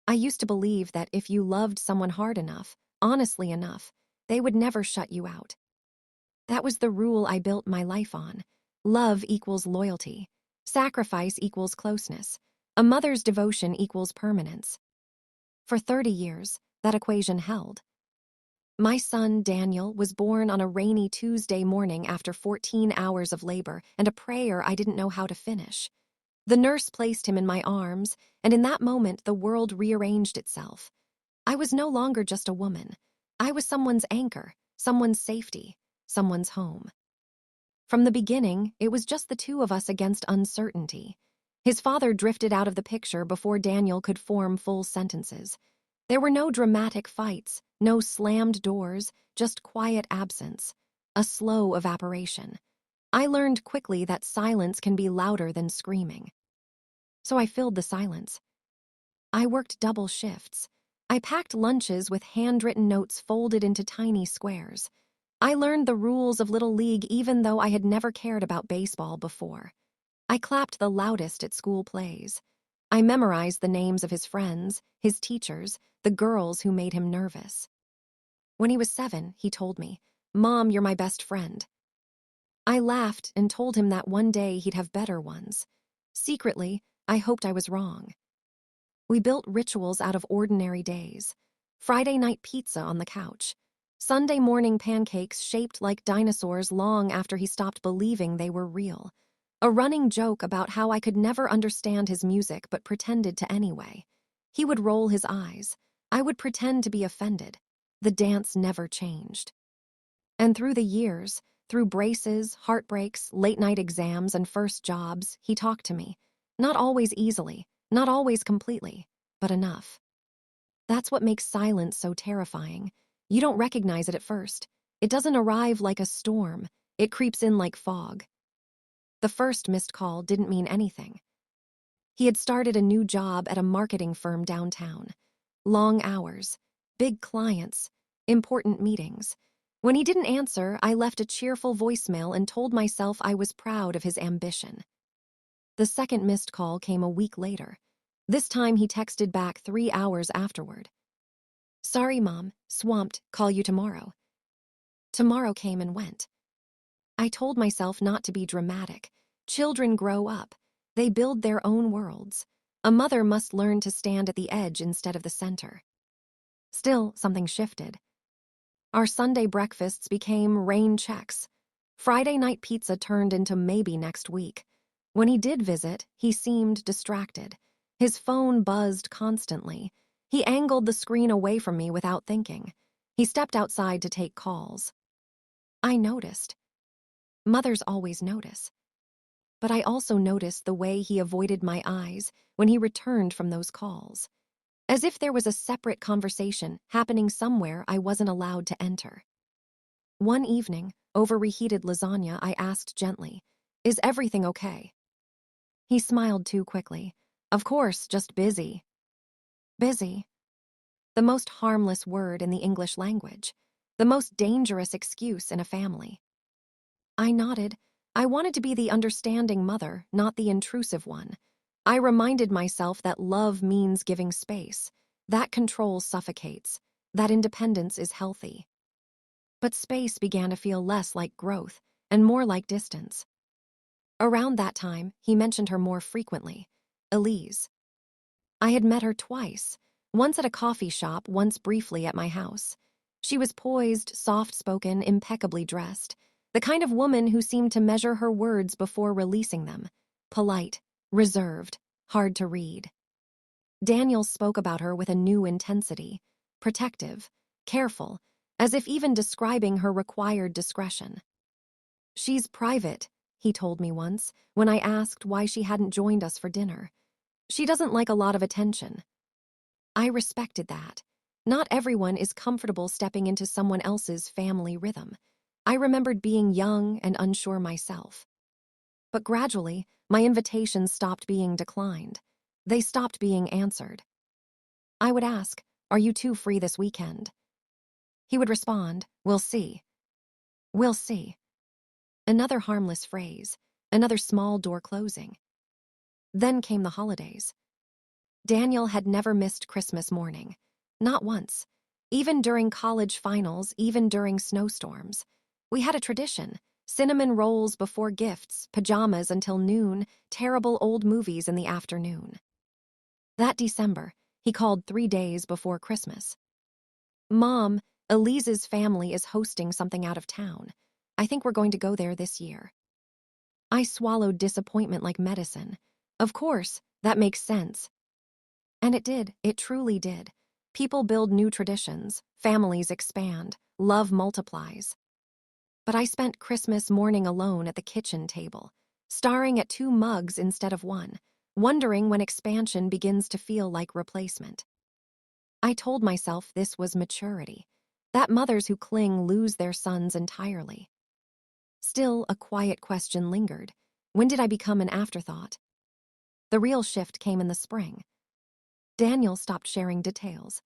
I used to believe that if you loved someone hard enough, honestly enough, they would never shut you out. That was the rule I built my life on. Love equals loyalty. Sacrifice equals closeness. A mother's devotion equals permanence. For 30 years, that equation held. My son, Daniel, was born on a rainy Tuesday morning after 14 hours of labor and a prayer I didn't know how to finish. The nurse placed him in my arms, and in that moment, the world rearranged itself. I was no longer just a woman. I was someone's anchor, someone's safety, someone's home. From the beginning, it was just the two of us against uncertainty. His father drifted out of the picture before Daniel could form full sentences. There were no dramatic fights, no slammed doors, just quiet absence, a slow evaporation. I learned quickly that silence can be louder than screaming. So I filled the silence. I worked double shifts. I packed lunches with handwritten notes folded into tiny squares. I learned the rules of Little League even though I had never cared about baseball before. I clapped the loudest at school plays. I memorized the names of his friends, his teachers, the girls who made him nervous. When he was 7, he told me, "Mom, you're my best friend." I laughed and told him that one day he'd have better ones. Secretly, I hoped I was wrong. We built rituals out of ordinary days. Friday night pizza on the couch. Sunday morning pancakes shaped like dinosaurs long after he stopped believing they were real. A running joke about how I could never understand his music but pretended to anyway. He would roll his eyes. I would pretend to be offended. The dance never changed. And through the years, through braces, heartbreaks, late-night exams, and first jobs, he talked to me. Not always easily, not always completely, but enough. That's what makes silence so terrifying. You don't recognize it at first. It doesn't arrive like a storm. It creeps in like fog. The first missed call didn't mean anything. He had started a new job at a marketing firm downtown. Long hours, big clients, important meetings. When he didn't answer, I left a cheerful voicemail and told myself I was proud of his ambition. The second missed call came a week later. This time he texted back 3 hours afterward. "Sorry, Mom, swamped, call you tomorrow." Tomorrow came and went. I told myself not to be dramatic. Children grow up. They build their own worlds. A mother must learn to stand at the edge instead of the center. Still, something shifted. Our Sunday breakfasts became rain checks. Friday night pizza turned into maybe next week. When he did visit, he seemed distracted. His phone buzzed constantly. He angled the screen away from me without thinking. He stepped outside to take calls. I noticed. Mothers always notice. But I also noticed the way he avoided my eyes when he returned from those calls. As if there was a separate conversation happening somewhere I wasn't allowed to enter. One evening, over reheated lasagna, I asked gently, "Is everything okay?" He smiled too quickly. "Of course, just busy." Busy. The most harmless word in the English language. The most dangerous excuse in a family. I nodded. I wanted to be the understanding mother, not the intrusive one. I reminded myself that love means giving space. That control suffocates. That independence is healthy. But space began to feel less like growth and more like distance. Around that time, he mentioned her more frequently. Elise. I had met her twice, once at a coffee shop, once briefly at my house. She was poised, soft-spoken, impeccably dressed, the kind of woman who seemed to measure her words before releasing them. Polite, reserved, hard to read. Daniel spoke about her with a new intensity, protective, careful, as if even describing her required discretion. "She's private," he told me once, when I asked why she hadn't joined us for dinner. "She doesn't like a lot of attention." I respected that. Not everyone is comfortable stepping into someone else's family rhythm. I remembered being young and unsure myself. But gradually, my invitations stopped being declined. They stopped being answered. I would ask, "Are you two free this weekend?" He would respond, "We'll see." "We'll see." Another harmless phrase, another small door closing. Then came the holidays. Daniel had never missed Christmas morning. Not once. Even during college finals, even during snowstorms. We had a tradition. Cinnamon rolls before gifts, pajamas until noon, terrible old movies in the afternoon. That December, he called 3 days before Christmas. "Mom, Elise's family is hosting something out of town. I think we're going to go there this year." I swallowed disappointment like medicine. Of course, that makes sense. And it did, it truly did. People build new traditions, families expand, love multiplies. But I spent Christmas morning alone at the kitchen table, staring at 2 mugs instead of one, wondering when expansion begins to feel like replacement. I told myself this was maturity, that mothers who cling lose their sons entirely. Still, a quiet question lingered. When did I become an afterthought? The real shift came in the spring. Daniel stopped sharing details.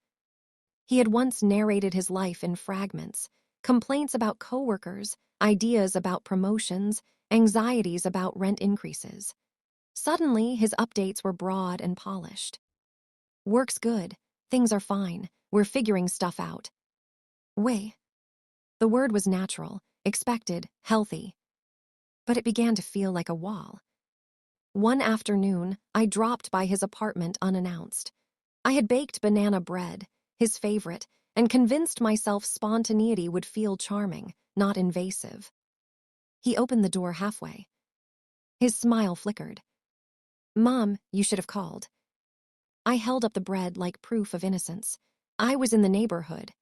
He had once narrated his life in fragments, complaints about coworkers, ideas about promotions, anxieties about rent increases. Suddenly, his updates were broad and polished. "Work's good. Things are fine. We're figuring stuff out." Way. The word was natural, expected, healthy. But it began to feel like a wall. One afternoon, I dropped by his apartment unannounced. I had baked banana bread, his favorite, and convinced myself spontaneity would feel charming, not invasive. He opened the door halfway. His smile flickered. "Mom, you should have called." I held up the bread like proof of innocence. I was in the neighborhood.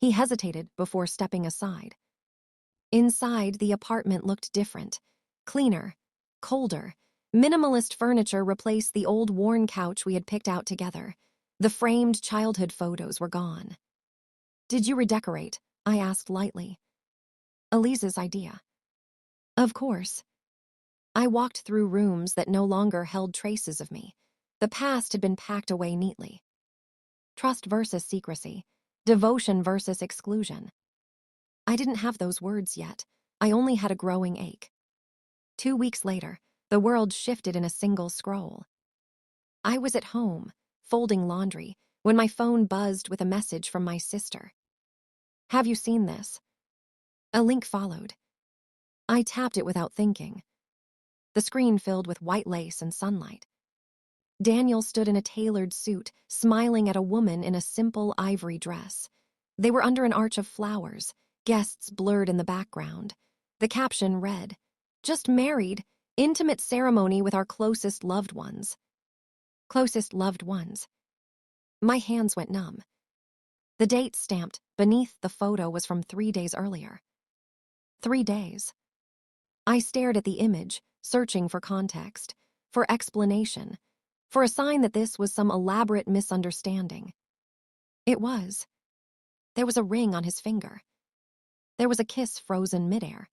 He hesitated before stepping aside. Inside, the apartment looked different. Cleaner, colder. Minimalist furniture replaced the old worn couch we had picked out together. The framed childhood photos were gone. "Did you redecorate?" I asked lightly. "Elise's idea." "Of course." I walked through rooms that no longer held traces of me. The past had been packed away neatly. Trust versus secrecy. Devotion versus exclusion. I didn't have those words yet. I only had a growing ache. 2 weeks later, the world shifted in a single scroll. I was at home, folding laundry, when my phone buzzed with a message from my sister. "Have you seen this?" A link followed. I tapped it without thinking. The screen filled with white lace and sunlight. Daniel stood in a tailored suit, smiling at a woman in a simple ivory dress. They were under an arch of flowers, guests blurred in the background. The caption read, "Just married, intimate ceremony with our closest loved ones." Closest loved ones. My hands went numb. The date stamped beneath the photo was from 3 days earlier. 3 days. I stared at the image, searching for context, for explanation, for a sign that this was some elaborate misunderstanding. It was. There was a ring on his finger. There was a kiss frozen midair.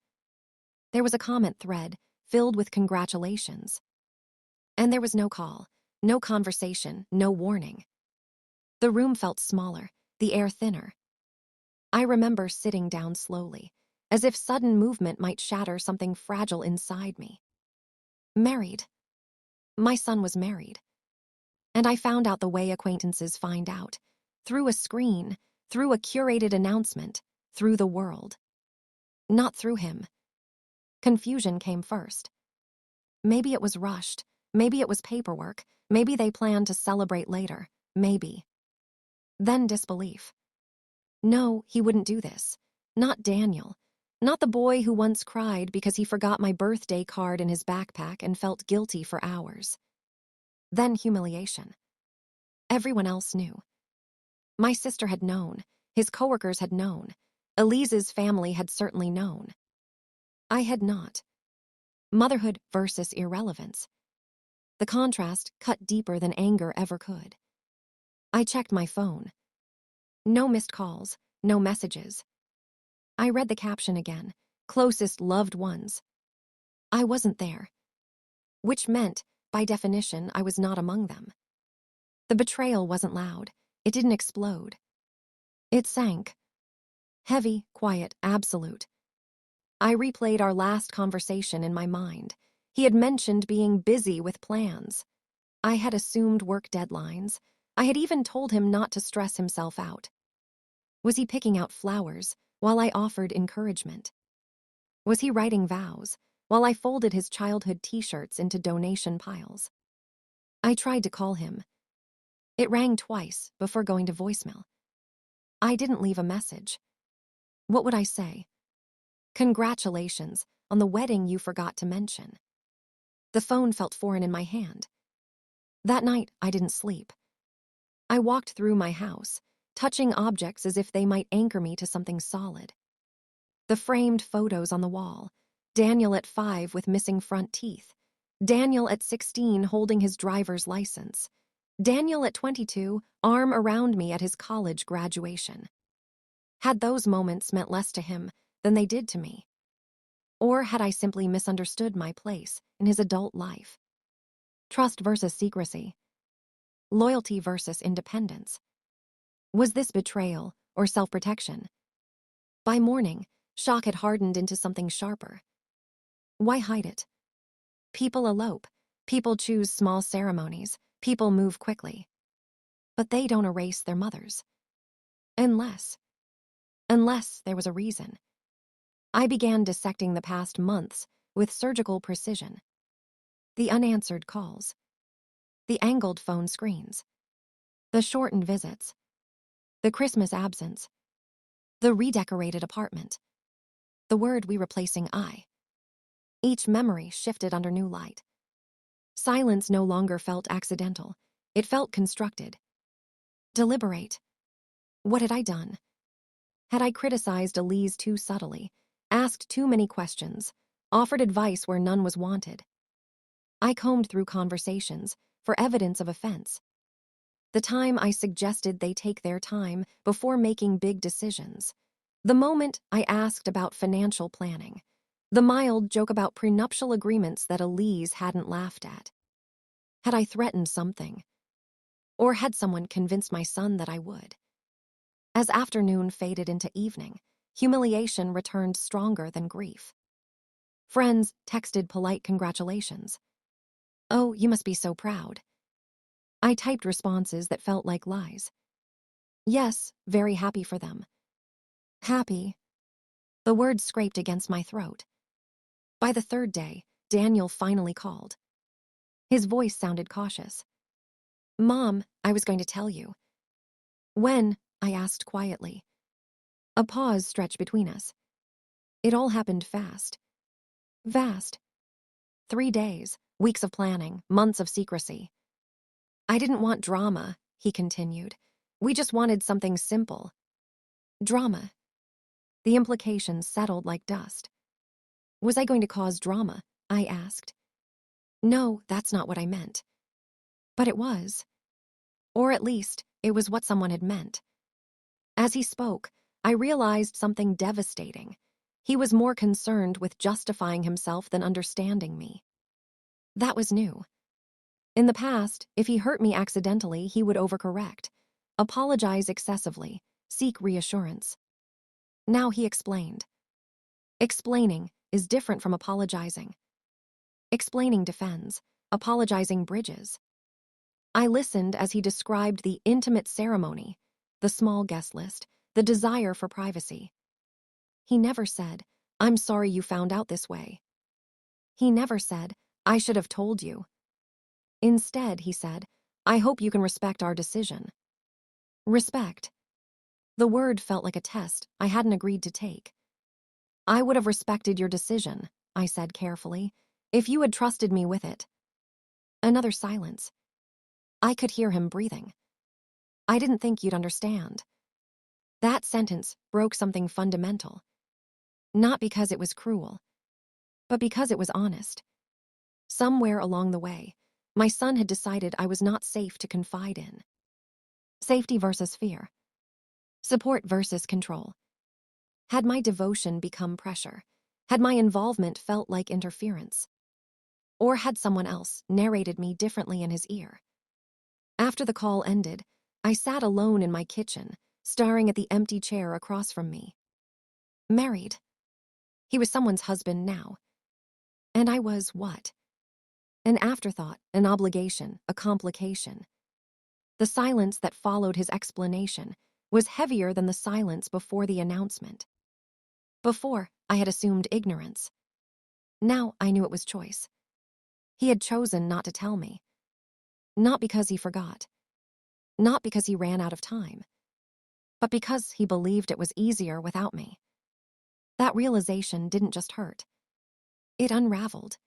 There was a comment thread filled with congratulations. And there was no call, no conversation, no warning. The room felt smaller, the air thinner. I remember sitting down slowly, as if sudden movement might shatter something fragile inside me. Married. My son was married. And I found out the way acquaintances find out. Through a screen, through a curated announcement, through the world. Not through him. Confusion came first. Maybe it was rushed. Maybe it was paperwork. Maybe they planned to celebrate later. Maybe. Then disbelief. No, he wouldn't do this. Not Daniel. Not the boy who once cried because he forgot my birthday card in his backpack and felt guilty for hours. Then humiliation. Everyone else knew. My sister had known. His coworkers had known. Elise's family had certainly known. I had not. Motherhood versus irrelevance. The contrast cut deeper than anger ever could. I checked my phone. No missed calls, no messages. I read the caption again. Closest loved ones. I wasn't there. Which meant, by definition, I was not among them. The betrayal wasn't loud. It didn't explode. It sank. Heavy, quiet, absolute. I replayed our last conversation in my mind. He had mentioned being busy with plans. I had assumed work deadlines. I had even told him not to stress himself out. Was he picking out flowers while I offered encouragement? Was he writing vows while I folded his childhood t-shirts into donation piles? I tried to call him. It rang twice before going to voicemail. I didn't leave a message. What would I say? Congratulations on the wedding you forgot to mention. The phone felt foreign in my hand. That night, I didn't sleep. I walked through my house, touching objects as if they might anchor me to something solid. The framed photos on the wall, Daniel at 5 with missing front teeth, Daniel at 16 holding his driver's license, Daniel at 22, arm around me at his college graduation. Had those moments meant less to him than they did to me? Or had I simply misunderstood my place in his adult life? Trust versus secrecy. Loyalty versus independence. Was this betrayal or self-protection? By morning, shock had hardened into something sharper. Why hide it? People elope. People choose small ceremonies. People move quickly. But they don't erase their mothers. Unless there was a reason. I began dissecting the past months with surgical precision. The unanswered calls. The angled phone screens. The shortened visits. The Christmas absence. The redecorated apartment. The word we replacing I. Each memory shifted under new light. Silence no longer felt accidental. It felt constructed. Deliberate. What had I done? Had I criticized Elise too subtly, asked too many questions, offered advice where none was wanted? I combed through conversations for evidence of offense. The time I suggested they take their time before making big decisions. The moment I asked about financial planning. The mild joke about prenuptial agreements that Elise hadn't laughed at. Had I threatened something? Or had someone convinced my son that I would? As afternoon faded into evening, humiliation returned stronger than grief. Friends texted polite congratulations. "Oh, you must be so proud." I typed responses that felt like lies. "Yes, very happy for them." Happy. The words scraped against my throat. By the third day, Daniel finally called. His voice sounded cautious. "Mom, I was going to tell you." "When?" I asked quietly. A pause stretched between us. It all happened fast. Vast. 3 days, weeks of planning, months of secrecy. "I didn't want drama," he continued. "We just wanted something simple." Drama. The implications settled like dust. Was I going to cause drama? I asked. "No, that's not what I meant." But it was. Or at least, it was what someone had meant. As he spoke, I realized something devastating. He was more concerned with justifying himself than understanding me. That was new. In the past, if he hurt me accidentally, he would overcorrect, apologize excessively, seek reassurance. Now he explained. Explaining is different from apologizing. Explaining defends, apologizing bridges. I listened as he described the intimate ceremony, the small guest list, the desire for privacy. He never said, "I'm sorry you found out this way." He never said, "I should have told you." Instead, he said, "I hope you can respect our decision." Respect. The word felt like a test I hadn't agreed to take. "I would have respected your decision," I said carefully, "if you had trusted me with it." Another silence. I could hear him breathing. "I didn't think you'd understand." That sentence broke something fundamental. Not because it was cruel, but because it was honest. Somewhere along the way, my son had decided I was not safe to confide in. Safety versus fear. Support versus control. Had my devotion become pressure? Had my involvement felt like interference? Or had someone else narrated me differently in his ear? After the call ended, I sat alone in my kitchen, staring at the empty chair across from me. Married. He was someone's husband now. And I was what? An afterthought, an obligation, a complication. The silence that followed his explanation was heavier than the silence before the announcement. Before, I had assumed ignorance. Now I knew it was choice. He had chosen not to tell me. Not because he forgot. Not because he ran out of time. But because he believed it was easier without me. That realization didn't just hurt. It unraveled.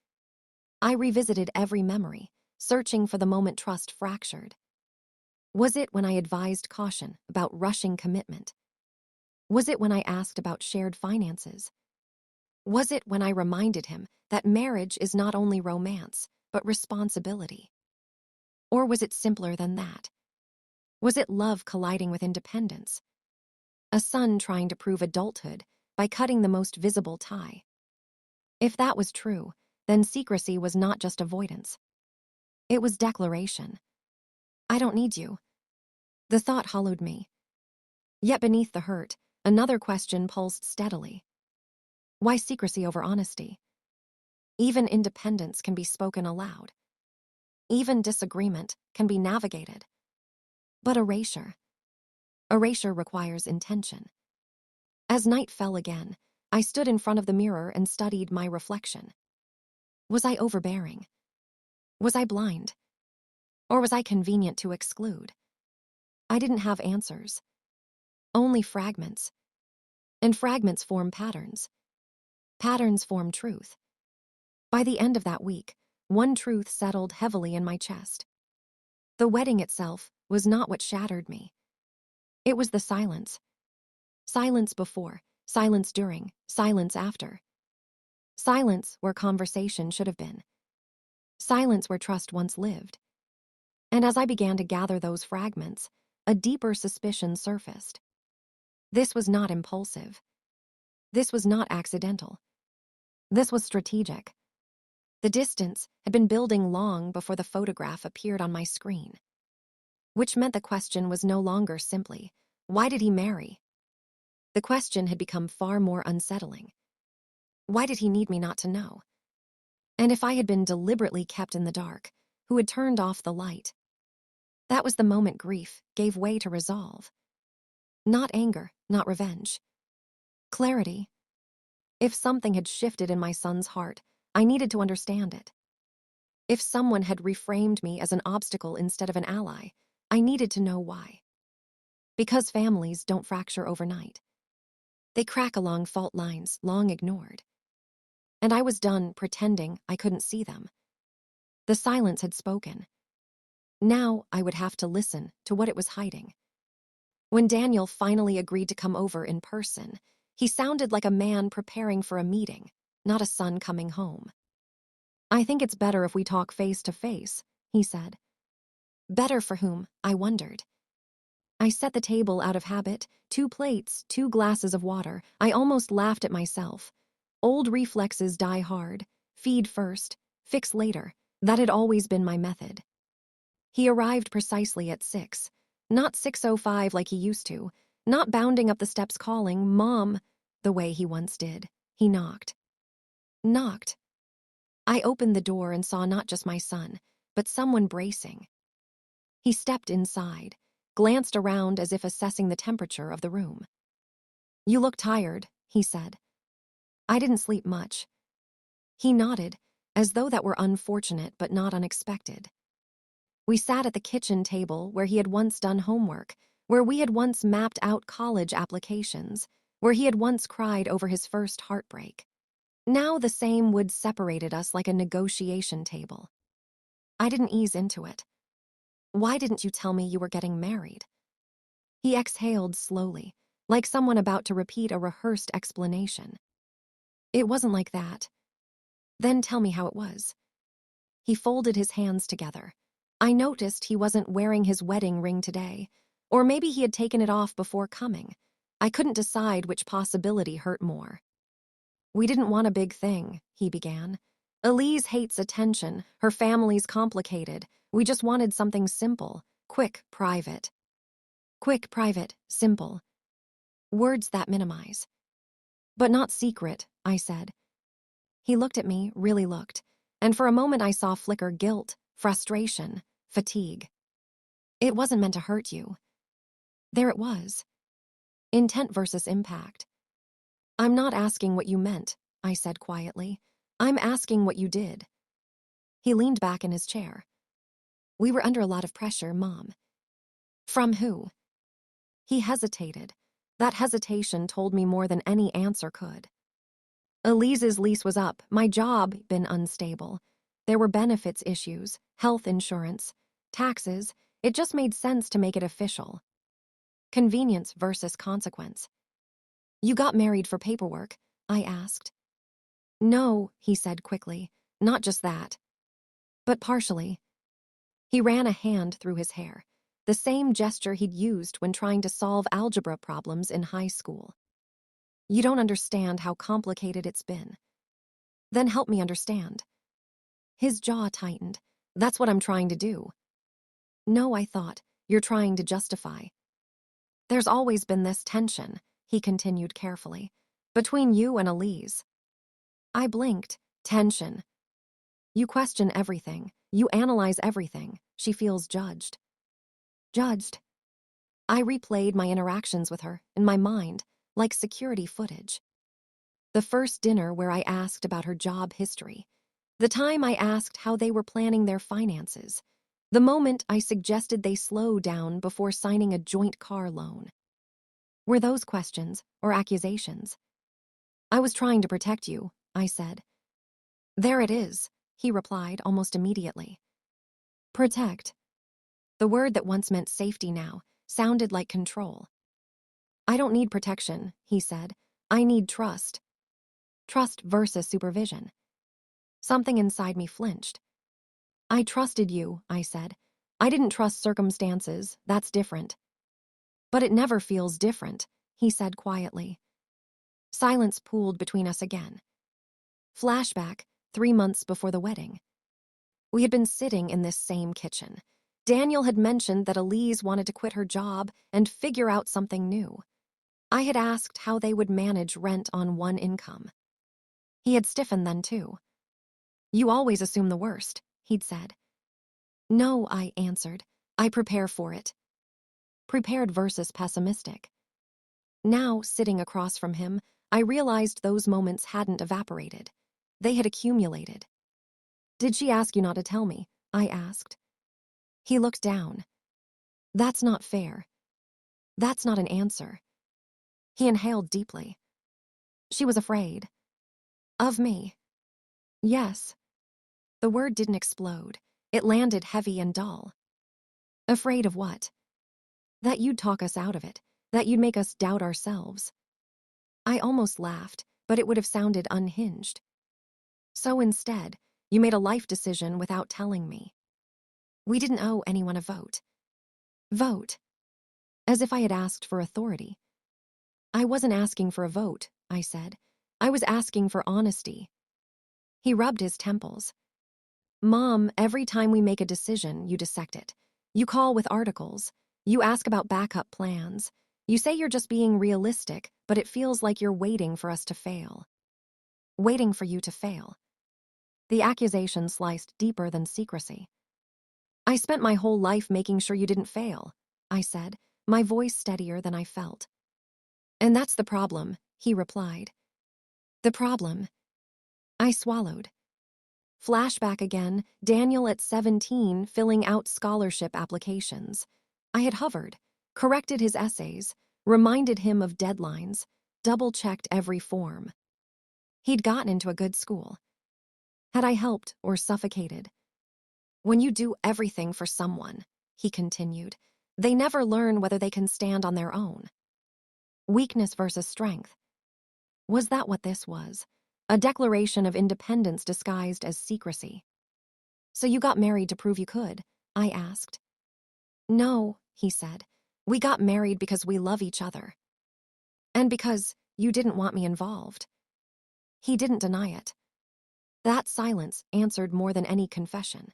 I revisited every memory, searching for the moment trust fractured. Was it when I advised caution about rushing commitment? Was it when I asked about shared finances? Was it when I reminded him that marriage is not only romance, but responsibility? Or was it simpler than that? Was it love colliding with independence? A son trying to prove adulthood by cutting the most visible tie? If that was true, then secrecy was not just avoidance. It was declaration. I don't need you. The thought hollowed me. Yet beneath the hurt, another question pulsed steadily. Why secrecy over honesty? Even independence can be spoken aloud. Even disagreement can be navigated. But erasure requires intention. As night fell again, I stood in front of the mirror and studied my reflection. Was I overbearing? Was I blind? Or was I convenient to exclude? I didn't have answers. Only fragments. And fragments form patterns. Patterns form truth. By the end of that week, one truth settled heavily in my chest. The wedding itself was not what shattered me. It was the silence. Silence before, silence during, silence after. Silence where conversation should have been. Silence where trust once lived. And as I began to gather those fragments, a deeper suspicion surfaced. This was not impulsive. This was not accidental. This was strategic. The distance had been building long before the photograph appeared on my screen. Which meant the question was no longer simply, why did he marry? The question had become far more unsettling. Why did he need me not to know? And if I had been deliberately kept in the dark, who had turned off the light? That was the moment grief gave way to resolve. Not anger, not revenge. Clarity. If something had shifted in my son's heart, I needed to understand it. If someone had reframed me as an obstacle instead of an ally, I needed to know why. Because families don't fracture overnight. They crack along fault lines long ignored. And I was done pretending I couldn't see them. The silence had spoken. Now I would have to listen to what it was hiding. When Daniel finally agreed to come over in person, he sounded like a man preparing for a meeting, not a son coming home. I think it's better if we talk face to face, he said. Better for whom, I wondered. I set the table out of habit, 2 plates, 2 glasses of water. I almost laughed at myself. Old reflexes die hard. Feed first, fix later. That had always been my method. He arrived precisely at 6. Not 6:05 like he used to. Not bounding up the steps calling, Mom, the way he once did. He knocked. Knocked. I opened the door and saw not just my son, but someone bracing. He stepped inside, glanced around as if assessing the temperature of the room. You look tired, he said. I didn't sleep much. He nodded, as though that were unfortunate but not unexpected. We sat at the kitchen table where he had once done homework, where we had once mapped out college applications, where he had once cried over his first heartbreak. Now the same wood separated us like a negotiation table. I didn't ease into it. Why didn't you tell me you were getting married? He exhaled slowly, like someone about to repeat a rehearsed explanation. It wasn't like that. Then tell me how it was. He folded his hands together. I noticed he wasn't wearing his wedding ring today, or maybe he had taken it off before coming. I couldn't decide which possibility hurt more. We didn't want a big thing, he began. Elise hates attention, her family's complicated. We just wanted something simple, quick, private. Quick, private, simple. Words that minimize. But not secret, I said. He looked at me, really looked, and for a moment I saw flicker guilt, frustration, fatigue. It wasn't meant to hurt you. There it was. Intent versus impact. I'm not asking what you meant, I said quietly. I'm asking what you did. He leaned back in his chair. We were under a lot of pressure, Mom. From who? He hesitated. That hesitation told me more than any answer could. Elise's lease was up, my job been unstable. There were benefits issues, health insurance, taxes. It just made sense to make it official. Convenience versus consequence. You got married for paperwork? I asked. No, he said quickly, not just that. But partially. He ran a hand through his hair, the same gesture he'd used when trying to solve algebra problems in high school. You don't understand how complicated it's been. Then help me understand. His jaw tightened. That's what I'm trying to do. No, I thought, you're trying to justify. There's always been this tension, he continued carefully, between you and Elise. I blinked. Tension. You question everything. You analyze everything. She feels judged. Judged. I replayed my interactions with her in my mind, like security footage. The first dinner where I asked about her job history. The time I asked how they were planning their finances. The moment I suggested they slow down before signing a joint car loan. Were those questions or accusations? I was trying to protect you, I said. There it is, he replied almost immediately. Protect. The word that once meant safety now sounded like control. I don't need protection, he said. I need trust. Trust versus supervision. Something inside me flinched. I trusted you, I said. I didn't trust circumstances, that's different. But it never feels different, he said quietly. Silence pooled between us again. Flashback, 3 months before the wedding. We had been sitting in this same kitchen. Daniel had mentioned that Elise wanted to quit her job and figure out something new. I had asked how they would manage rent on one income. He had stiffened then too. You always assume the worst, he'd said. No, I answered. I prepare for it. Prepared versus pessimistic. Now, sitting across from him, I realized those moments hadn't evaporated. They had accumulated. Did she ask you not to tell me? I asked. He looked down. That's not fair. That's not an answer. He inhaled deeply. She was afraid. Of me. Yes. The word didn't explode. It landed heavy and dull. Afraid of what? That you'd talk us out of it. That you'd make us doubt ourselves. I almost laughed, but it would have sounded unhinged. So instead, you made a life decision without telling me. We didn't owe anyone a vote. Vote. As if I had asked for authority. I wasn't asking for a vote, I said. I was asking for honesty. He rubbed his temples. Mom, every time we make a decision, you dissect it. You call with articles. You ask about backup plans. You say you're just being realistic, but it feels like you're waiting for us to fail. Waiting for you to fail. The accusation sliced deeper than secrecy. I spent my whole life making sure you didn't fail, I said, my voice steadier than I felt. And that's the problem, he replied. The problem. I swallowed. Flashback again, Daniel at 17 filling out scholarship applications. I had hovered, corrected his essays, reminded him of deadlines, double-checked every form. He'd gotten into a good school. Had I helped or suffocated? When you do everything for someone, he continued, they never learn whether they can stand on their own. Weakness versus strength. Was that what this was? A declaration of independence disguised as secrecy. So you got married to prove you could? I asked. No, he said. We got married because we love each other. And because you didn't want me involved. He didn't deny it. That silence answered more than any confession.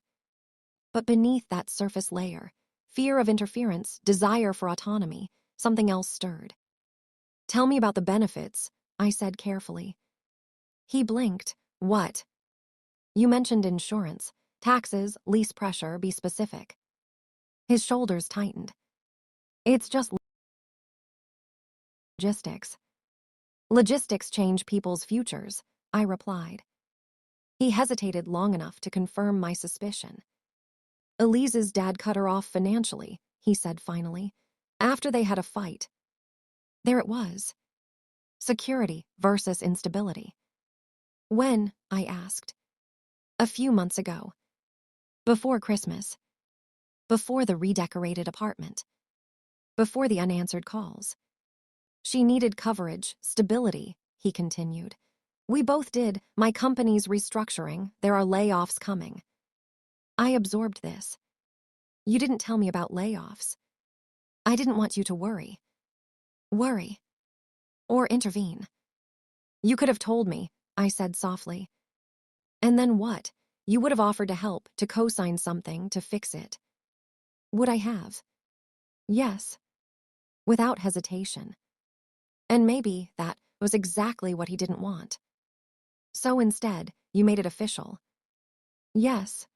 But beneath that surface layer, fear of interference, desire for autonomy, something else stirred. Tell me about the benefits, I said carefully. He blinked. What? You mentioned insurance, taxes, lease pressure, be specific. His shoulders tightened. It's just logistics. Logistics change people's futures, I replied. He hesitated long enough to confirm my suspicion. Elise's dad cut her off financially, he said finally, after they had a fight. There it was. Security versus instability. When? I asked. A few months ago. Before Christmas. Before the redecorated apartment. Before the unanswered calls. She needed coverage, stability, he continued. We both did. My company's restructuring. There are layoffs coming. I absorbed this. You didn't tell me about layoffs. I didn't want you to worry. Worry. Or intervene. You could have told me, I said softly. And then what? You would have offered to help, to co-sign something, to fix it. Would I have? Yes. Without hesitation. And maybe that was exactly what he didn't want. So instead, you made it official. Yes.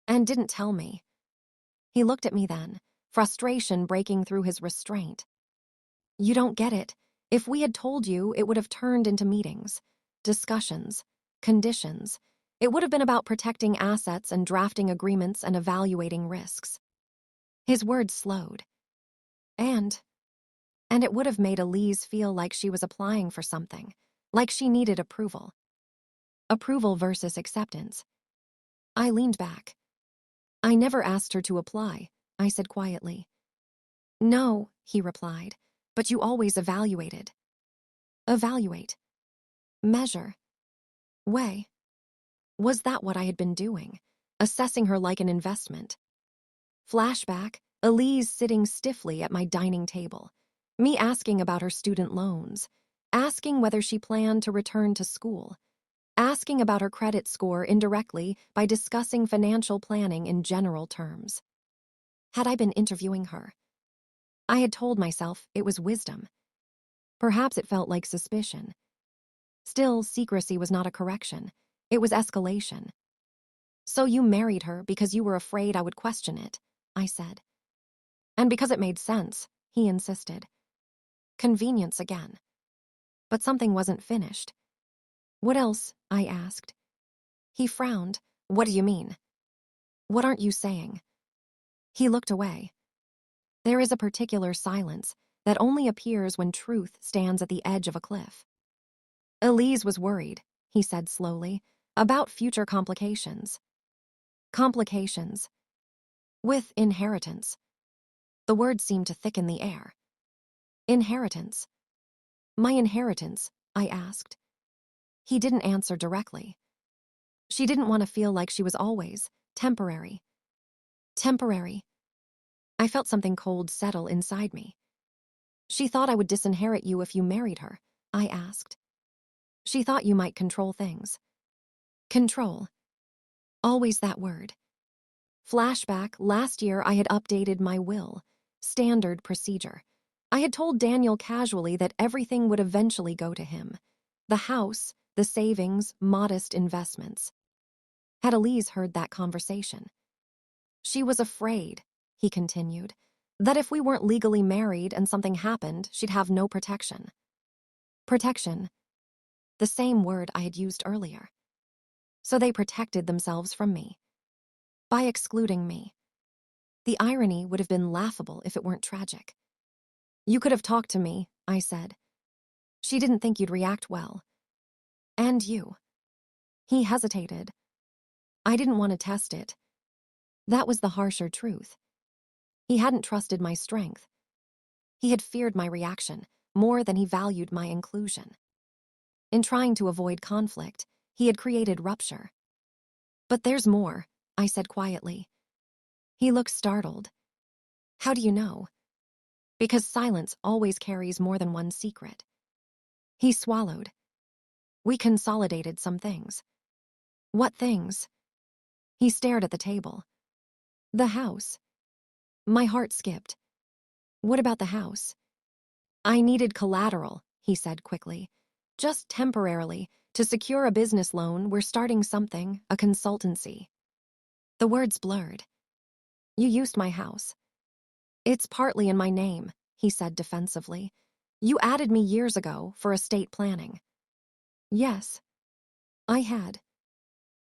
And didn't tell me. He looked at me then, frustration breaking through his restraint. You don't get it. If we had told you, it would have turned into meetings, discussions, conditions. It would have been about protecting assets and drafting agreements and evaluating risks. His words slowed. And it would have made Elise feel like she was applying for something, like she needed approval. Approval versus acceptance. I leaned back. I never asked her to apply, I said quietly. No, he replied, but you always evaluated. Evaluate. Measure. Weigh. Was that what I had been doing? Assessing her like an investment. Flashback, Elise sitting stiffly at my dining table. Me asking about her student loans. Asking whether she planned to return to school. Asking about her credit score indirectly by discussing financial planning in general terms. Had I been interviewing her? I had told myself it was wisdom. Perhaps it felt like suspicion. Still, secrecy was not a correction. It was escalation. So you married her because you were afraid I would question it, I said. And because it made sense, he insisted. Convenience again. But something wasn't finished. What else? I asked. He frowned. What do you mean? What aren't you saying? He looked away. There is a particular silence that only appears when truth stands at the edge of a cliff. Elise was worried, he said slowly, about future complications. Complications. With inheritance. The word seemed to thicken the air. Inheritance. My inheritance, I asked. He didn't answer directly. She didn't want to feel like she was always temporary. Temporary. I felt something cold settle inside me. She thought I would disinherit you if you married her, I asked. She thought you might control things. Control. Always that word. Flashback, last year I had updated my will. Standard procedure. I had told Daniel casually that everything would eventually go to him. The house, the savings, modest investments. Had Elise heard that conversation? She was afraid, he continued, that if we weren't legally married and something happened, she'd have no protection. Protection. The same word I had used earlier. So they protected themselves from me. By excluding me. The irony would have been laughable if it weren't tragic. You could have talked to me, I said. She didn't think you'd react well. And you. He hesitated. I didn't want to test it. That was the harsher truth. He hadn't trusted my strength. He had feared my reaction more than he valued my inclusion. In trying to avoid conflict, he had created rupture. But there's more, I said quietly. He looked startled. How do you know? Because silence always carries more than one secret. He swallowed. We consolidated some things. What things? He stared at the table. The house. My heart skipped. What about the house? I needed collateral, he said quickly. Just temporarily, to secure a business loan, we're starting something, a consultancy. The words blurred. You used my house. It's partly in my name, he said defensively. You added me years ago for estate planning. Yes, I had.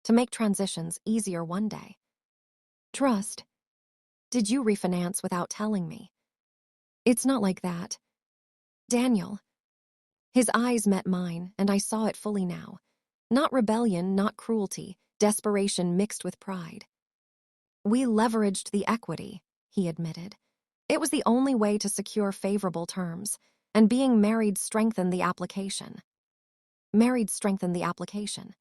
To make transitions easier one day. Trust. Did you refinance without telling me? It's not like that. Daniel. His eyes met mine, and I saw it fully now. Not rebellion, not cruelty, desperation mixed with pride. We leveraged the equity, he admitted. It was the only way to secure favorable terms, and being married strengthened the application. Married strengthened the application.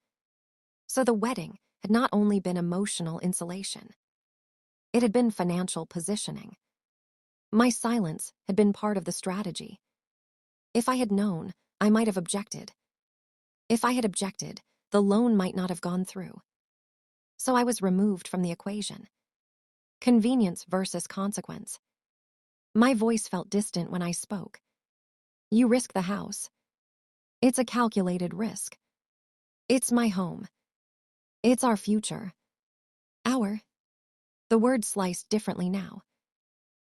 So the wedding had not only been emotional insulation, it had been financial positioning. My silence had been part of the strategy. If I had known, I might have objected. If I had objected, the loan might not have gone through. So I was removed from the equation. Convenience versus consequence. My voice felt distant when I spoke. You risk the house. It's a calculated risk. It's my home. It's our future. Our. The word sliced differently now.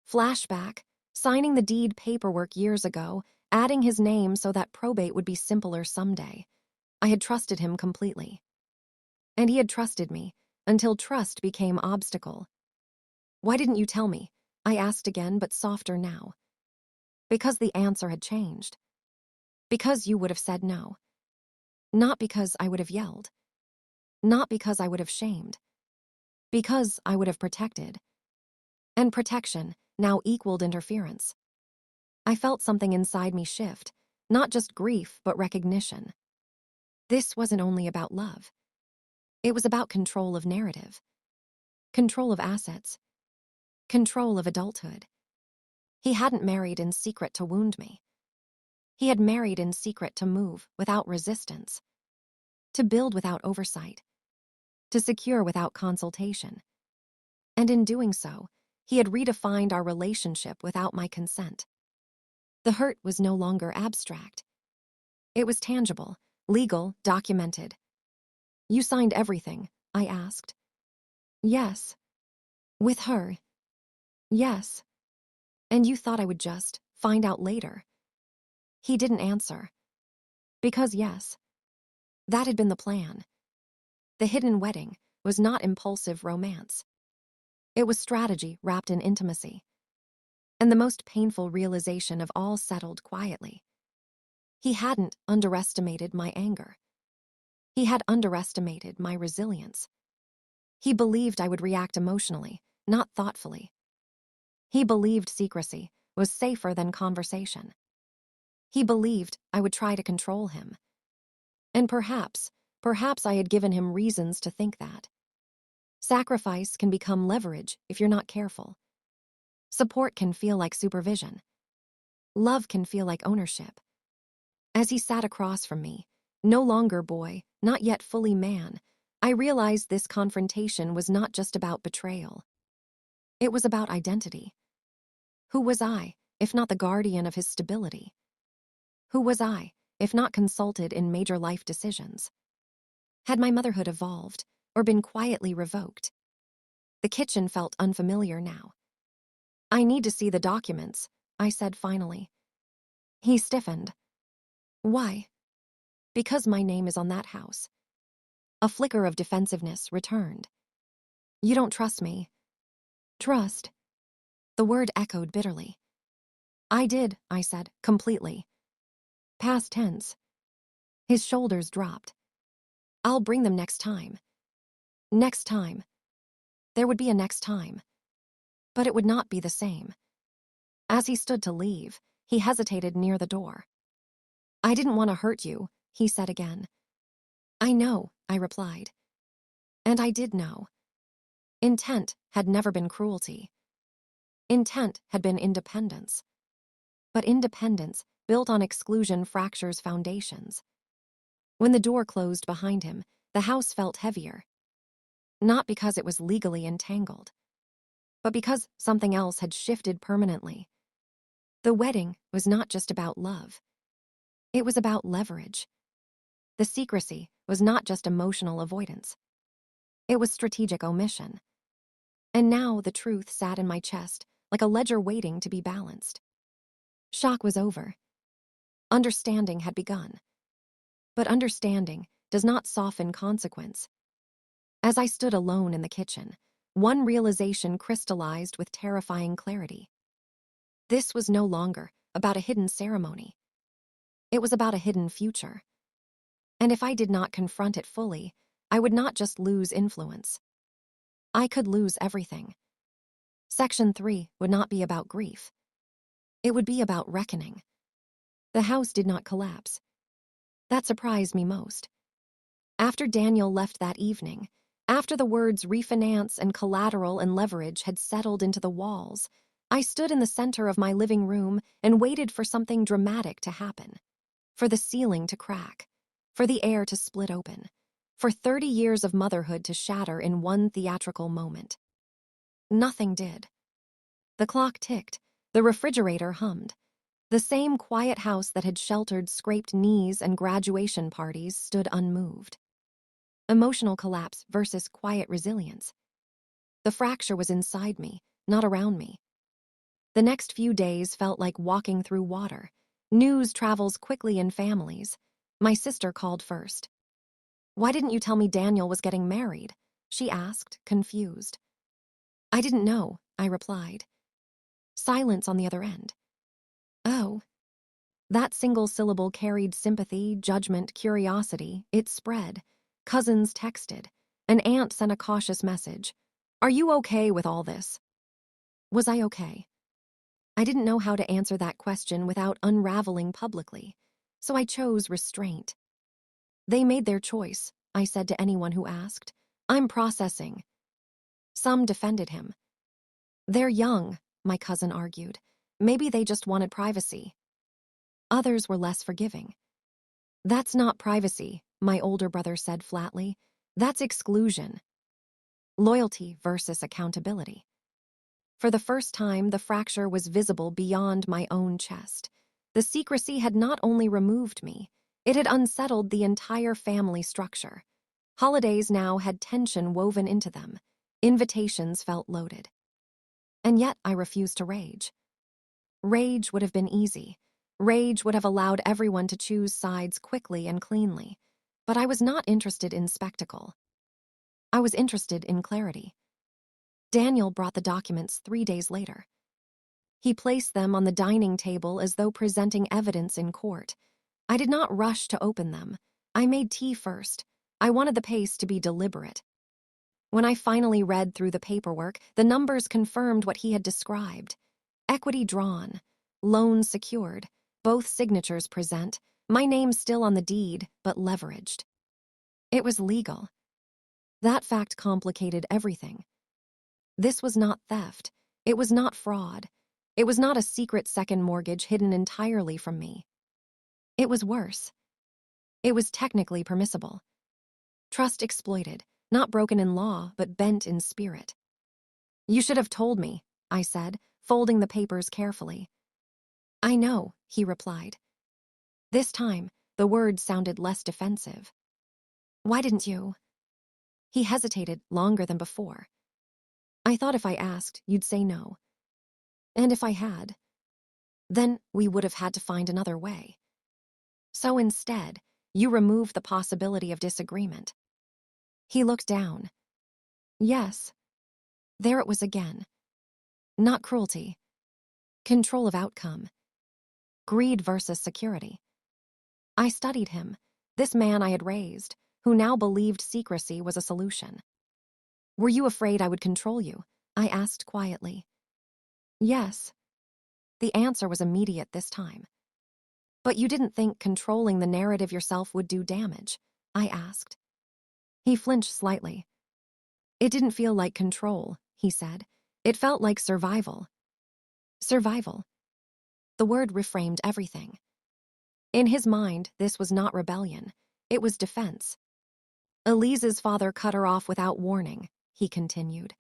Flashback, signing the deed paperwork years ago, adding his name so that probate would be simpler someday. I had trusted him completely. And he had trusted me, until trust became obstacle. Why didn't you tell me? I asked again, but softer now. Because the answer had changed. Because you would have said no. Not because I would have yelled. Not because I would have shamed. Because I would have protected. And protection now equaled interference. I felt something inside me shift, not just grief, but recognition. This wasn't only about love. It was about control of narrative. Control of assets. Control of adulthood. He hadn't married in secret to wound me. He had married in secret to move without resistance. To build without oversight. To secure without consultation. And in doing so, he had redefined our relationship without my consent. The hurt was no longer abstract. It was tangible, legal, documented. You signed everything, I asked. Yes. With her. Yes. And you thought I would just find out later. He didn't answer. Because yes. That had been the plan. The hidden wedding was not impulsive romance. It was strategy wrapped in intimacy. And the most painful realization of all settled quietly. He hadn't underestimated my anger. He had underestimated my resilience. He believed I would react emotionally, not thoughtfully. He believed secrecy was safer than conversation. He believed I would try to control him. And perhaps I had given him reasons to think that. Sacrifice can become leverage if you're not careful. Support can feel like supervision. Love can feel like ownership. As he sat across from me, no longer boy, not yet fully man, I realized this confrontation was not just about betrayal. It was about identity. Who was I, if not the guardian of his stability? Who was I, if not consulted in major life decisions? Had my motherhood evolved, or been quietly revoked? The kitchen felt unfamiliar now. I need to see the documents, I said finally. He stiffened. Why? Because my name is on that house. A flicker of defensiveness returned. You don't trust me. Trust. The word echoed bitterly. I did, I said, completely. Past tense. His shoulders dropped. I'll bring them next time. Next time. There would be a next time. But it would not be the same. As he stood to leave, he hesitated near the door. I didn't want to hurt you, he said again. I know, I replied. And I did know. Intent had never been cruelty. Intent had been independence. But independence built on exclusion fractures foundations. When the door closed behind him, the house felt heavier. Not because it was legally entangled, but because something else had shifted permanently. The wedding was not just about love. It was about leverage. The secrecy was not just emotional avoidance. It was strategic omission. And now the truth sat in my chest like a ledger waiting to be balanced. Shock was over. Understanding had begun. But understanding does not soften consequence. As I stood alone in the kitchen, one realization crystallized with terrifying clarity. This was no longer about a hidden ceremony. It was about a hidden future. And if I did not confront it fully, I would not just lose influence. I could lose everything. Section 3 would not be about grief. It would be about reckoning. The house did not collapse. That surprised me most. After Daniel left that evening, after the words refinance and collateral and leverage had settled into the walls, I stood in the center of my living room and waited for something dramatic to happen. For the ceiling to crack. For the air to split open. For 30 years of motherhood to shatter in one theatrical moment. Nothing did. The clock ticked. The refrigerator hummed. The same quiet house that had sheltered scraped knees and graduation parties stood unmoved. Emotional collapse versus quiet resilience. The fracture was inside me, not around me. The next few days felt like walking through water. News travels quickly in families. My sister called first. "Why didn't you tell me Daniel was getting married?" she asked, confused. "I didn't know," I replied. Silence on the other end. "Oh." That single syllable carried sympathy, judgment, curiosity. It spread. Cousins texted. An aunt sent a cautious message. "Are you okay with all this?" Was I okay? I didn't know how to answer that question without unraveling publicly, so I chose restraint. "They made their choice," I said to anyone who asked. "I'm processing." Some defended him. "They're young," my cousin argued. "Maybe they just wanted privacy." Others were less forgiving. "That's not privacy," my older brother said flatly. "That's exclusion." Loyalty versus accountability. For the first time, the fracture was visible beyond my own chest. The secrecy had not only removed me, it had unsettled the entire family structure. Holidays now had tension woven into them. Invitations felt loaded. And yet I refused to rage. Rage would have been easy. Rage would have allowed everyone to choose sides quickly and cleanly. But I was not interested in spectacle. I was interested in clarity. Daniel brought the documents 3 days later. He placed them on the dining table as though presenting evidence in court. I did not rush to open them. I made tea first. I wanted the pace to be deliberate. When I finally read through the paperwork, the numbers confirmed what he had described. Equity drawn, loans secured, both signatures present, my name still on the deed, but leveraged. It was legal. That fact complicated everything. This was not theft. It was not fraud. It was not a secret second mortgage hidden entirely from me. It was worse. It was technically permissible. Trust exploited, not broken in law, but bent in spirit. "You should have told me," I said, folding the papers carefully. "I know," he replied. This time, the words sounded less defensive. "Why didn't you?" He hesitated longer than before. "I thought if I asked, you'd say no. And if I had, then we would have had to find another way. So instead, you removed the possibility of disagreement." He looked down. Yes. There it was again. Not cruelty. Control of outcome. Greed versus security. I studied him, this man I had raised, who now believed secrecy was a solution. "Were you afraid I would control you?" I asked quietly. Yes. The answer was immediate this time. "But you didn't think controlling the narrative yourself would do damage?" I asked. He flinched slightly. "It didn't feel like control," he said. "It felt like survival." Survival. The word reframed everything. In his mind, this was not rebellion. It was defense. "Elise's father cut her off without warning," he continued.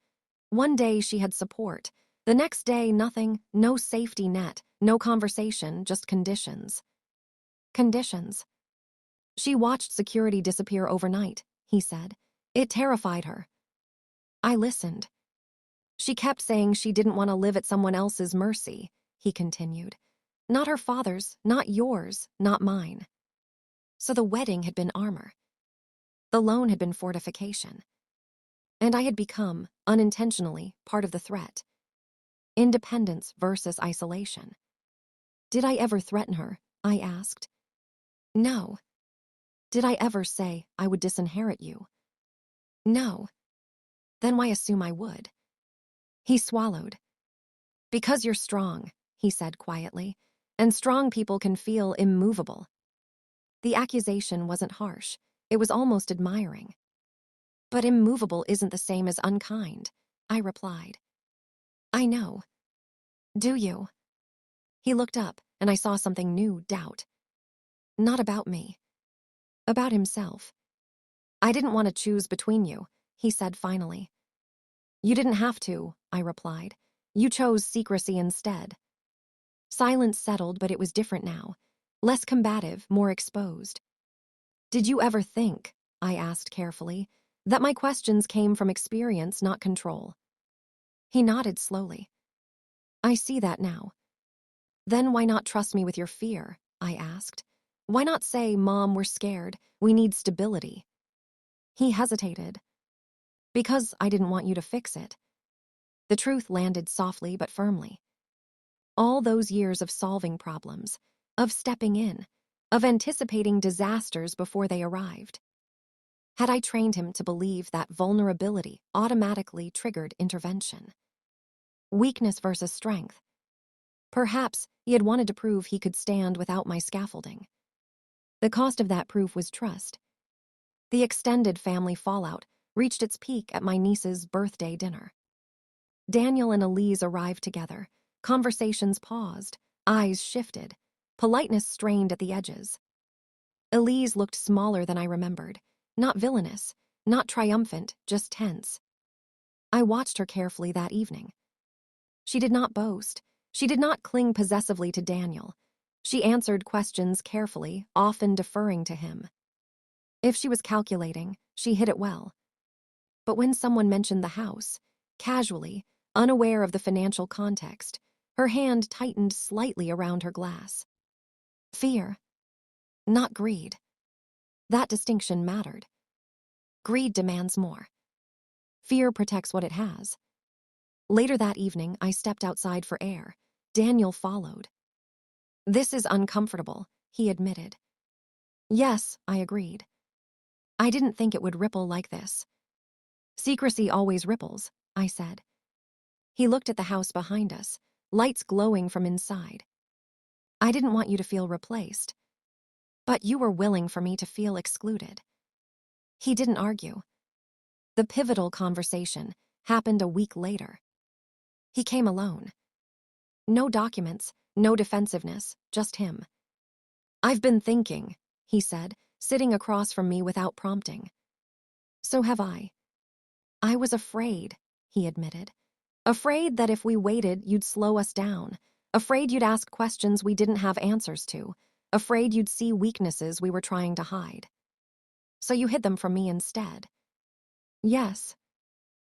"One day she had support. The next day, nothing, no safety net, no conversation, just conditions." Conditions. She watched security disappear overnight, he said. It terrified her. I listened. She kept saying she didn't want to live at someone else's mercy, he continued. Not her father's, not yours, not mine. So the wedding had been armor. The loan had been fortification. And I had become, unintentionally, part of the threat. Independence versus isolation. Did I ever threaten her? I asked. No. Did I ever say I would disinherit you? No. Then why assume I would? He swallowed. Because you're strong, he said quietly, and strong people can feel immovable. The accusation wasn't harsh. It was almost admiring. But immovable isn't the same as unkind, I replied. I know. Do you? He looked up, and I saw something new, doubt. Not about me. About himself. I didn't want to choose between you, he said finally. You didn't have to, I replied. You chose secrecy instead. Silence settled, but it was different now. Less combative, more exposed. Did you ever think, I asked carefully, that my questions came from experience, not control? He nodded slowly. I see that now. Then why not trust me with your fear? I asked. Why not say, Mom, we're scared. We need stability. He hesitated. Because I didn't want you to fix it. The truth landed softly but firmly. All those years of solving problems, of stepping in, of anticipating disasters before they arrived. Had I trained him to believe that vulnerability automatically triggered intervention? Weakness versus strength. Perhaps he had wanted to prove he could stand without my scaffolding. The cost of that proof was trust. The extended family fallout reached its peak at my niece's birthday dinner. Daniel and Elise arrived together. Conversations paused, eyes shifted, politeness strained at the edges. Elise looked smaller than I remembered, not villainous, not triumphant, just tense. I watched her carefully that evening. She did not boast. She did not cling possessively to Daniel. She answered questions carefully, often deferring to him. If she was calculating, she hid it well. But when someone mentioned the house, casually, unaware of the financial context, her hand tightened slightly around her glass. Fear, not greed. That distinction mattered. Greed demands more. Fear protects what it has. Later that evening, I stepped outside for air. Daniel followed. This is uncomfortable, he admitted. Yes, I agreed. I didn't think it would ripple like this. Secrecy always ripples, I said. He looked at the house behind us, lights glowing from inside. I didn't want you to feel replaced. But you were willing for me to feel excluded. He didn't argue. The pivotal conversation happened a week later. He came alone. No documents, no defensiveness, just him. I've been thinking, he said, sitting across from me without prompting. So have I. I was afraid, he admitted. Afraid that if we waited, you'd slow us down. Afraid you'd ask questions we didn't have answers to. Afraid you'd see weaknesses we were trying to hide. So you hid them from me instead. Yes.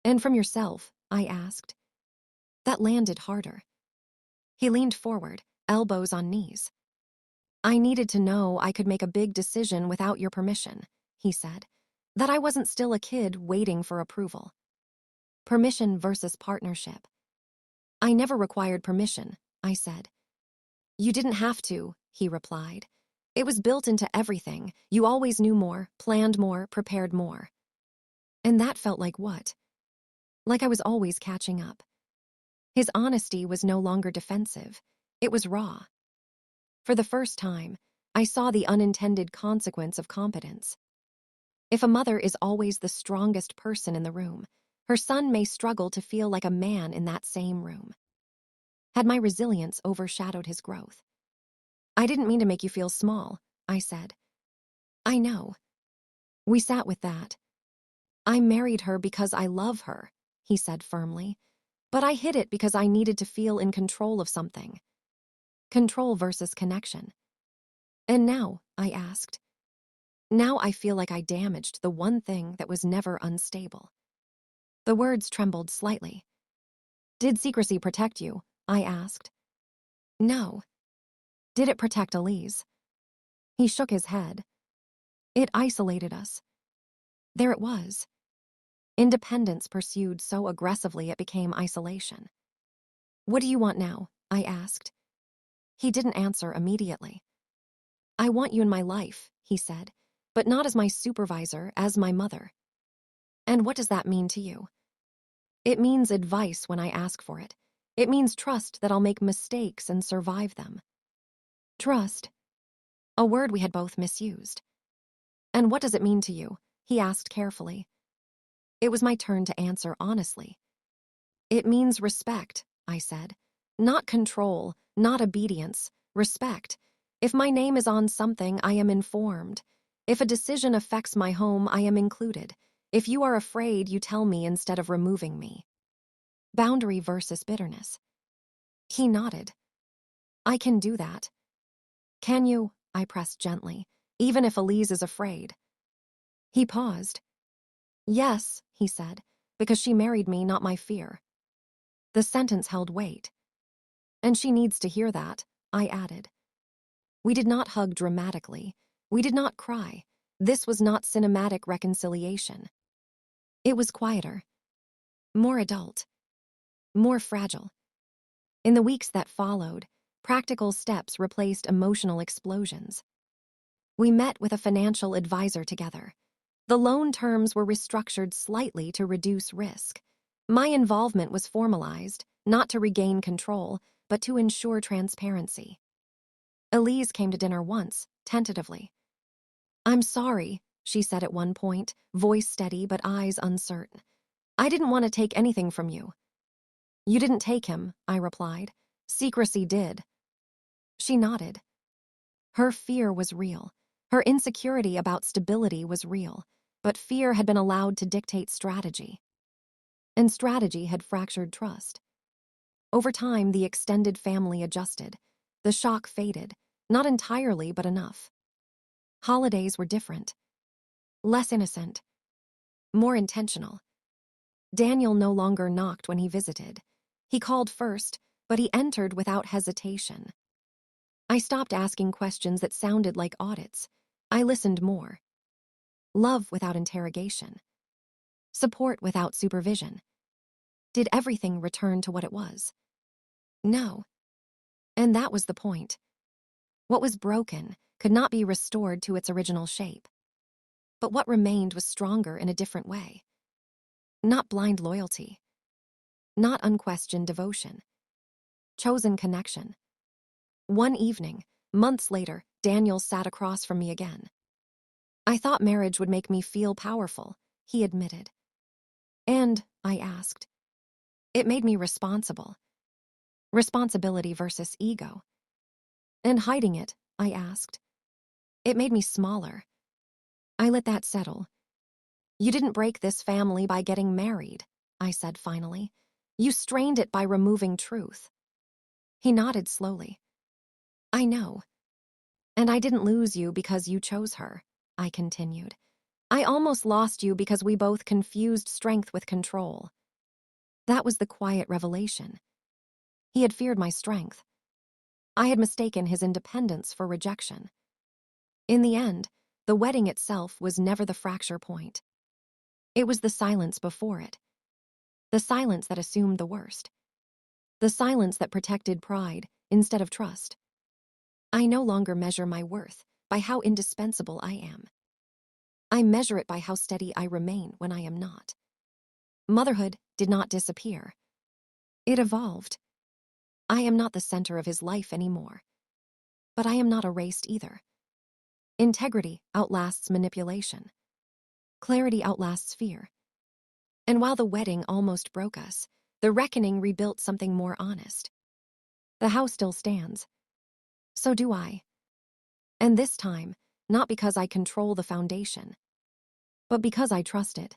And from yourself, I asked. That landed harder. He leaned forward, elbows on knees. I needed to know I could make a big decision without your permission, he said. That I wasn't still a kid waiting for approval. Permission versus partnership. I never required permission, I said. You didn't have to, he replied. It was built into everything. You always knew more, planned more, prepared more. And that felt like what? Like I was always catching up. His honesty was no longer defensive. It was raw. For the first time, I saw the unintended consequence of competence. If a mother is always the strongest person in the room, her son may struggle to feel like a man in that same room. Had my resilience overshadowed his growth? I didn't mean to make you feel small, I said. I know. We sat with that. I married her because I love her, he said firmly. But I hid it because I needed to feel in control of something. Control versus connection. And now, I asked. Now I feel like I damaged the one thing that was never unstable. The words trembled slightly. Did secrecy protect you? I asked. No. Did it protect Elise? He shook his head. It isolated us. There it was. Independence pursued so aggressively it became isolation. What do you want now? I asked. He didn't answer immediately. I want you in my life, he said, but not as my supervisor, as my mother. And what does that mean to you? It means advice when I ask for it. It means trust that I'll make mistakes and survive them. Trust. A word we had both misused. And what does it mean to you? He asked carefully. It was my turn to answer honestly. It means respect, I said. Not control, not obedience, respect. If my name is on something, I am informed. If a decision affects my home, I am included. If you are afraid, you tell me instead of removing me. Boundary versus bitterness. He nodded. I can do that. Can you? I pressed gently, even if Elise is afraid. He paused. Yes, he said, because she married me, not my fear. The sentence held weight. And she needs to hear that, I added. We did not hug dramatically. We did not cry. This was not cinematic reconciliation. It was quieter, more adult, more fragile. In the weeks that followed, practical steps replaced emotional explosions. We met with a financial advisor together. The loan terms were restructured slightly to reduce risk. My involvement was formalized, not to regain control, but to ensure transparency. Elise came to dinner once, tentatively. I'm sorry, she said at one point, voice steady but eyes uncertain. I didn't want to take anything from you. You didn't take him, I replied. Secrecy did. She nodded. Her fear was real. Her insecurity about stability was real, but fear had been allowed to dictate strategy. And strategy had fractured trust. Over time, the extended family adjusted. The shock faded, not entirely, but enough. Holidays were different. Less innocent. More intentional. Daniel no longer knocked when he visited. He called first, but he entered without hesitation. I stopped asking questions that sounded like audits. I listened more. Love without interrogation. Support without supervision. Did everything return to what it was? No. And that was the point. What was broken could not be restored to its original shape. But what remained was stronger in a different way. Not blind loyalty. Not unquestioned devotion. Chosen connection. One evening, months later, Daniel sat across from me again. I thought marriage would make me feel powerful, he admitted. And, I asked, it made me responsible. Responsibility versus ego. And hiding it, I asked. It made me smaller. I let that settle. You didn't break this family by getting married, I said finally. You strained it by removing truth. He nodded slowly. I know. And I didn't lose you because you chose her, I continued. I almost lost you because we both confused strength with control. That was the quiet revelation. He had feared my strength. I had mistaken his independence for rejection. In the end, the wedding itself was never the fracture point. It was the silence before it. The silence that assumed the worst. The silence that protected pride instead of trust. I no longer measure my worth by how indispensable I am. I measure it by how steady I remain when I am not. Motherhood did not disappear. It evolved. I am not the center of his life anymore. But I am not erased either. Integrity outlasts manipulation. Clarity outlasts fear. And while the wedding almost broke us, the reckoning rebuilt something more honest. The house still stands. So do I. And this time, not because I control the foundation, but because I trust it.